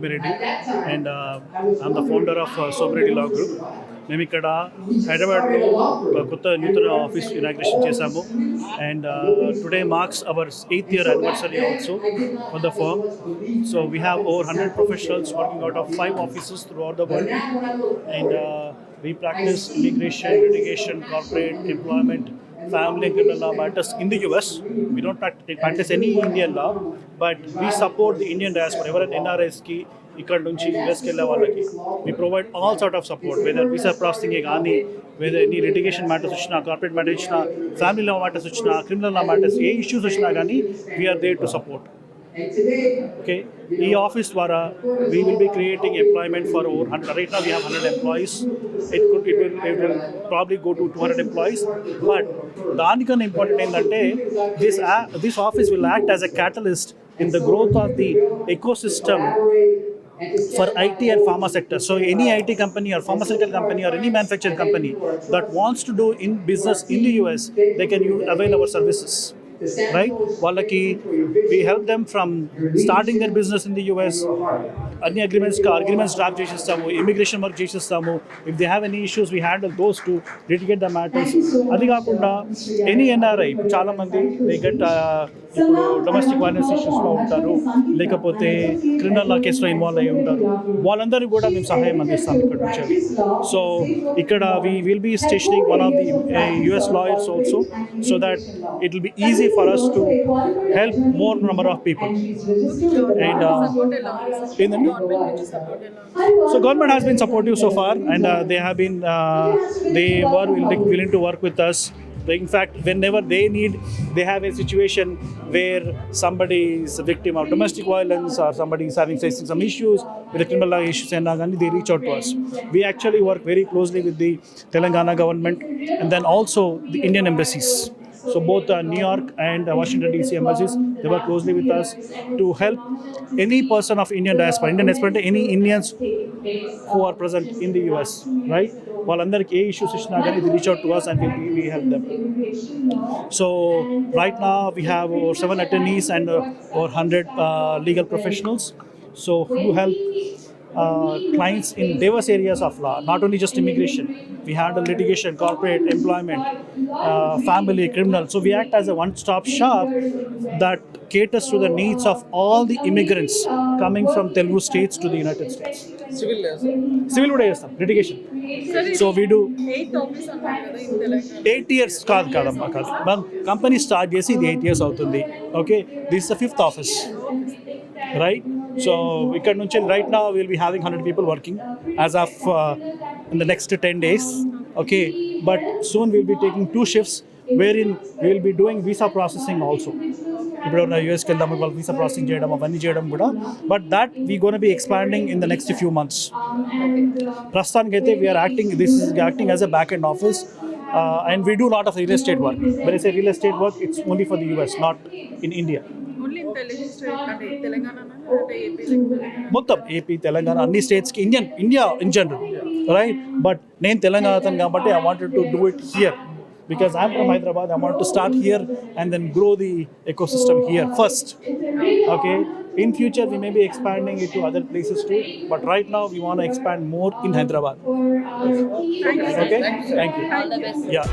Somireddy, and I'm the founder of Somireddy Law Group. మేము ఇక్కడ హైదరాబాద్లో కొత్త నూతన ఆఫీస్ ఇనాగ్రేషన్ చేశాము and today marks our 8th year anniversary also for the firm. So we have over 100 professionals working out of 5 offices throughout the world, and we practice immigration, litigation, corporate, employment, family and criminal law matters in the US. We don't practice any Indian law, but we support the Indian diaspora. Everyone NRIs ki ఇక్కడ నుంచి యూఎస్కి వెళ్ళే వాళ్ళకి we provide all sort of support, whether visa processing కానీ, whether any litigation matters వచ్చినా, corporate matters వచ్చినా, family law matters వచ్చినా, criminal law matters, ఏ issues వచ్చినా కానీ we are there to support. Okay, ఈ ఆఫీస్ ద్వారా we will be creating employment for over 100. Right now we have 100 employees. It will probably go to 200 employees. But దానికన్నా important ఏంటంటే this office will act as a catalyst in the growth of the ecosystem for IT and pharma sector. So any IT company or pharmaceutical company or any manufacturing company that wants to do in business in the US, they can avail our services. Right? వాళ్ళకి we help them from starting their business in the US. అన్ని agreements draft చేసిస్తాము, immigration work చేసిస్తాము. If they have any issues we handle those to litigate the matters. అది కాకుండా any NRI, చాలామంది they get ఇప్పుడు domestic violence ఇష్యూస్లో ఉంటారు, లేకపోతే క్రిమినల్ లా కేసులో ఇన్వాల్వ్ అయ్యి ఉంటారు. వాళ్ళందరికీ కూడా మేము సహాయం అందిస్తాం ఇక్కడ నుంచి. సో ఇక్కడ we will be stationing one of the US lawyers also, so that it will be easy for us to help more number of people. And so government has been supportive so far, and they were willing to work with us. In fact, whenever they have a situation where somebody is a victim of domestic violence or somebody is facing some issues with the criminal law issues, and they reach out to us. We actually work very closely with the Telangana government and then also the Indian embassies. So both New York and Washington DC embassies, they work closely with us to help any person of Indian diaspora, any Indians who are present in the US, right? వాళ్ళందరికీ ఏ issues ఇచ్చినా కానీ they reach out to us and we help them. So right now we have over 7 attorneys and over 100 legal professionals, so who help clients in diverse areas of law, not only just immigration. We handle litigation, corporate, employment, family, criminal. So we act as a one-stop shop that caters to the needs of all the immigrants coming from Telugu states to the United States. Civil కూడా చేస్తాం, litigation. So we do 8 years కాదమ్మా కాదు, మనం company start చేసి ఇది 8 years అవుతుంది. Okay, this is the 5th office, right? So ఇక్కడ నుంచి right now we'll be having 100 people working as of in the next 10 days. Okay, but soon we'll be taking 2 shifts wherein we will be doing visa processing also. ఇప్పుడు యూఎస్కి వెళ్దాము, వాళ్ళు visa processing చేయడం అవన్నీ చేయడం కూడా, but that we gonna be expanding in the next few months. ప్రస్తుతానికైతే we're acting as a back end office, and we do lot of real estate work. When I say real estate work, it's only for the US, not in India. మొత్తం AP, Telangana, అన్ని స్టేట్స్కి, India in general, right? But నేను తెలంగాణ అతను కాబట్టి I wanted to do it here. Because I'm from Hyderabad, I want to start here and then grow the ecosystem here first. Okay, in future we may be expanding it to other places too, but right now we want to expand more in Hyderabad. Okay, thank you. All the best. Yeah.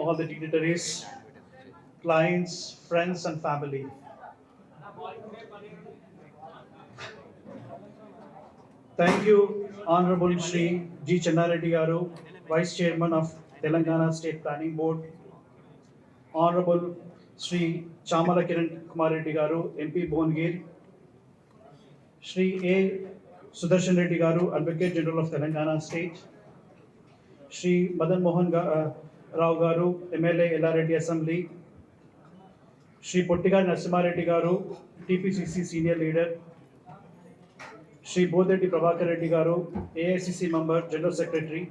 all the dignitaries, clients, friends, and family. Thank you, Honorable Shri G. Somireddy Garu, Vice Chairman of Telangana State Planning Board, Honorable Shri Chamala Kiran Kumar Reddy Garu, MP Bhongir, Shri A. Sudarshan Reddy Garu, Advocate General of Telangana State, Shri Madan Mohan Rao Garu, MLA LR Assembly, Shri Pottigar Narasimha Garu, TPCC Senior Leader, Shri Bodhreddy Prabhakar Reddy Garu, AICC Member, General Secretary,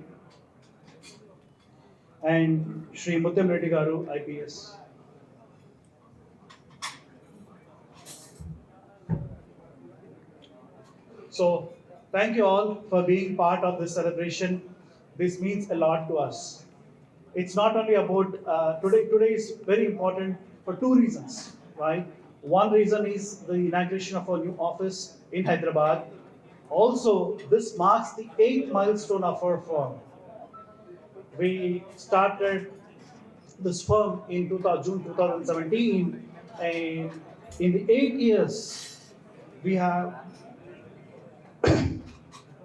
and Shri Mutyam Reddy Garu, IPS. So, thank you all for being part of this celebration. This means a lot to us. It's not only about today. Today is very important for two reasons, right? One reason is the inauguration of our new office in Hyderabad. Also, this marks the 8th milestone of our firm. We started this firm in June 2017, and in the 8 years, we have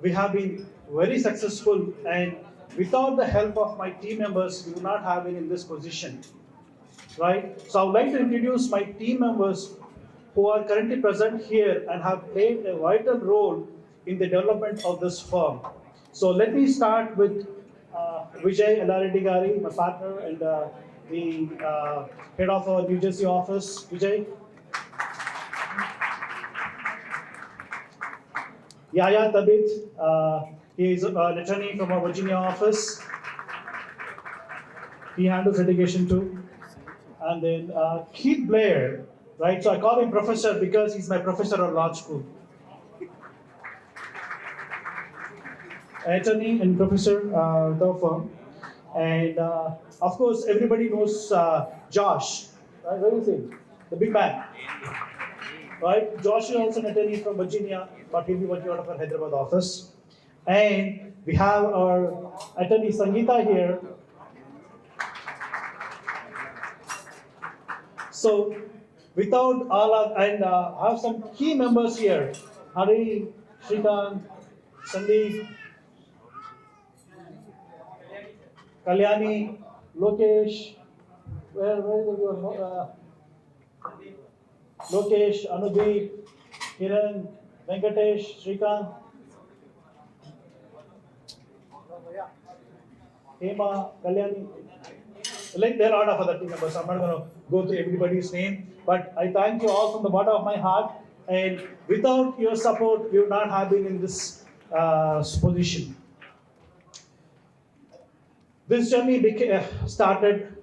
we have been very successful, and without the help of my team members, we would not have been in this position, right? So I would like to introduce my team members who are currently present here and have played a vital role in the development of this firm. So let me start with Vijay Ellareddy Gari, my partner and the head of our New Jersey office. Vijay. Yaya Tabit, he is an attorney from our Virginia office. He handles litigation too. And then Keith Blair, right? So I call him professor because he's my professor at law school. Attorney and professor, the firm. And of course, everybody knows Josh, right? Where is he? The big man. Right? Josh is also an attorney from Virginia, but he'll be working out of our Hyderabad office. And we have our attorney Sangeeta here. So, without all of, and I have some key members here: Hari, Shrikant, Sandeep, Kalyani, Lokesh. Where is your Lokesh, Anudeep, Kiran, Venkatesh, Shrikant, Hema, Kalyani. Like there are a lot of other team members. I'm not going to go through everybody's name, but I thank you all from the bottom of my heart. And without your support, we would not have been in this position. This journey started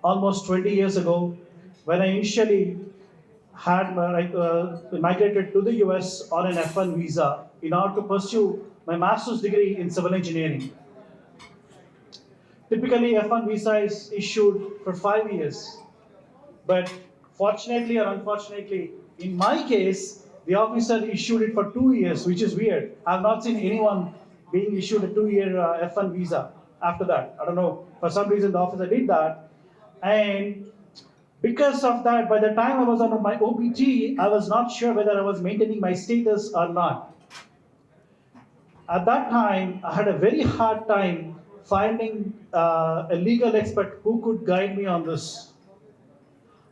almost 20 years ago when I initially had migrated to the US on an F1 visa in order to pursue my master's degree in civil engineering. Typically, F1 visa is issued for 5 years, but fortunately or unfortunately, in my case, the officer issued it for 2 years, which is weird. I've not seen anyone being issued a 2-year F1 visa after that. I don't know, for some reason the officer did that, and because of that, by the time I was on my OPT, I was not sure whether I was maintaining my status or not. At that time, I had a very hard time finding a legal expert who could guide me on this.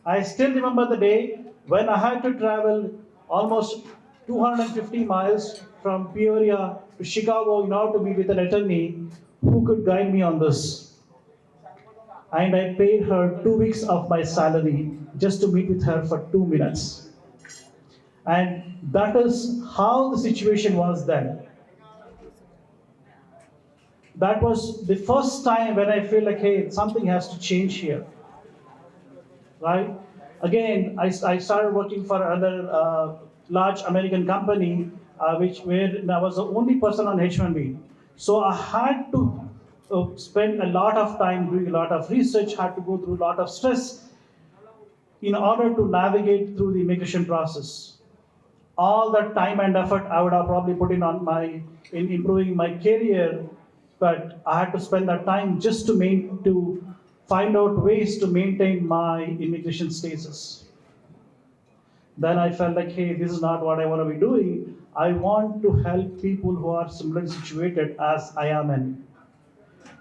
I still remember the day when I had to travel almost 250 miles from Peoria to Chicago in order to meet with an attorney who could guide me on this. And I paid her 2 weeks of my salary just to meet with her for 2 minutes. And that is how the situation was then. That was the first time when I feel like, hey, something has to change here, right? Again, I started working for another large American company, where I was the only person on H1B. So I had to spend a lot of time doing a lot of research, had to go through a lot of stress in order to navigate through the immigration process. All that time and effort I would have probably put in improving my career, but I had to spend that time just to find out ways to maintain my immigration status. Then I felt like, hey, this is not what I want to be doing. I want to help people who are similarly situated as I am in.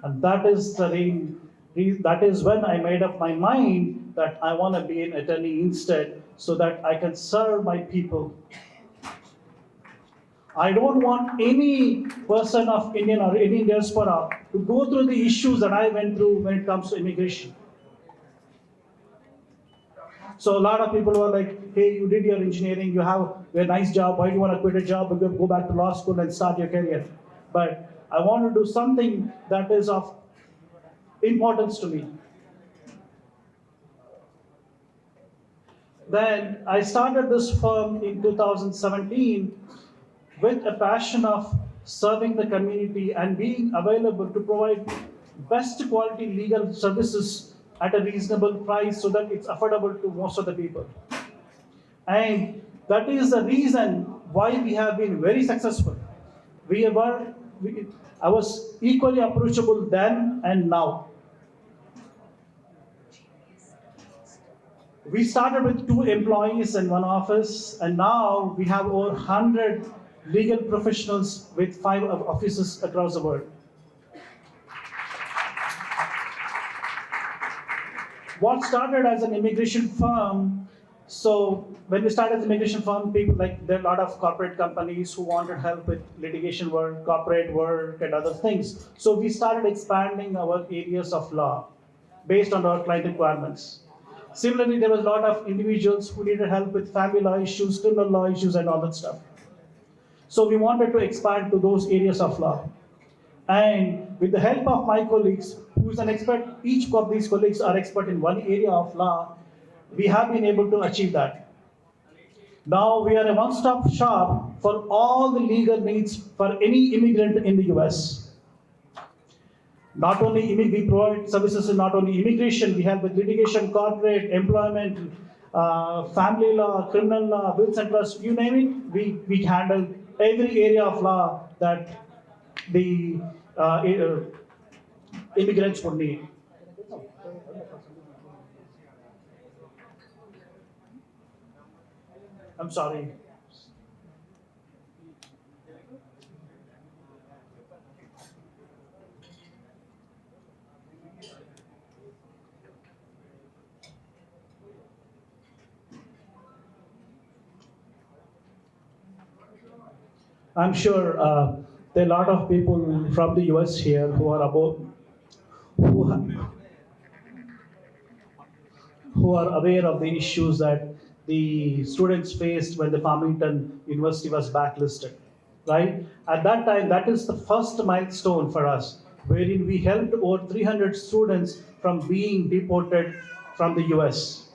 And that is that is when I made up my mind that I want to be an attorney instead, so that I can serve my people. I don't want any person of Indian or any diaspora to go through the issues that I went through when it comes to immigration. So a lot of people were like, hey, you did your engineering, you have a nice job, why do you want to quit a job and go back to law school and start your career? But I want to do something that is of importance to me. Then I started this firm in 2017 with a passion of serving the community and being available to provide best quality legal services at a reasonable price so that it's affordable to most of the people. And that is the reason why we have been very successful. I was equally approachable then and now. We started with 2 employees in one office, and now we have over 100 legal professionals with 5 offices across the world. What started as an immigration firm, so when we started the immigration firm, people there are a lot of corporate companies who wanted help with litigation work, corporate work, and other things. So we started expanding our areas of law based on our client requirements. Similarly, there was a lot of individuals who needed help with family law issues, criminal law issues, and all that stuff. So we wanted to expand to those areas of law. And with the help of my colleagues, who is an expert, each of these colleagues are expert in one area of law, we have been able to achieve that. Now we are a one-stop shop for all the legal needs for any immigrant in the US. Not only we provide services in not only immigration, we help with litigation, corporate, employment, family law, criminal law, wills and trusts, you name it, we handle every area of law that the immigrants would need. I'm sorry. I'm sure there are a lot of people from the US here who are aware of the issues that the students faced when the Farmington University was blacklisted, right? At that time, that is the first milestone for us, wherein we helped over 300 students from being deported from the US.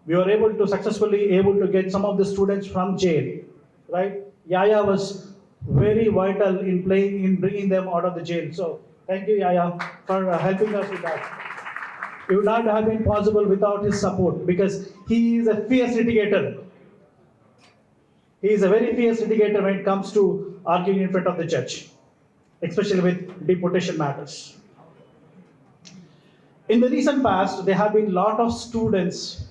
We were able to successfully get some of the students from jail, right? Yaya was very vital in bringing them out of the jail. So thank you, Yaya, for helping us with that. It would not have been possible without his support, because he is a fierce litigator. He is a very fierce litigator when it comes to arguing in front of the judge, especially with deportation matters. In the recent past, there have been a lot of students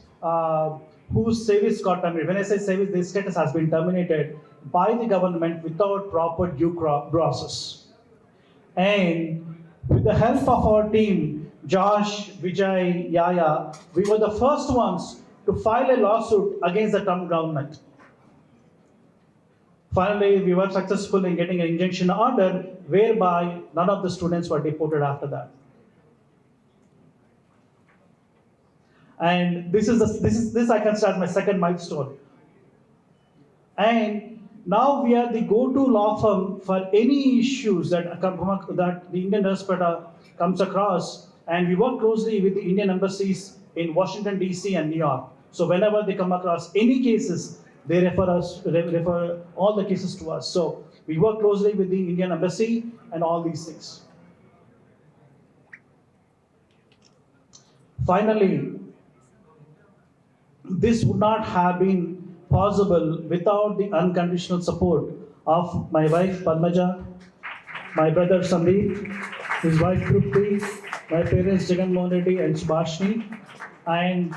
whose service got terminated. When I say service, their status has been terminated by the government without proper due process. And with the help of our team, Josh, Vijay, Yaya, we were the first ones to file a lawsuit against the Trump government. Finally, we were successful in getting an injunction order whereby none of the students were deported after that. And this I can start my second milestone. And now we are the go-to law firm for any issues that the Indian diaspora comes across, and we work closely with the Indian embassies in Washington, D.C. and New York. So whenever they come across any cases, they refer all the cases to us. So we work closely with the Indian embassy and all these things. Finally, this would not have been possible without the unconditional support of my wife Padmaja, my brother Sandeep, his wife Trupti, my parents Jagan Somireddy and Subhashni, and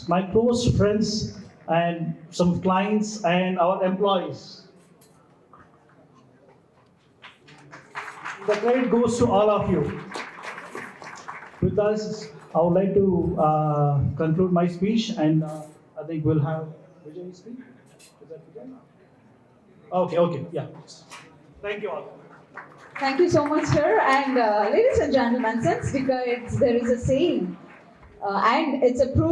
my close friends and some clients and our employees. The credit goes to all of you. With us, I would like to conclude my speech, and I think we'll have Vijay speak. Is that Vijay? Okay, yeah. Thank you all. Thank you so much, sir. And ladies and gentlemen, since because there is a saying, and it's a proven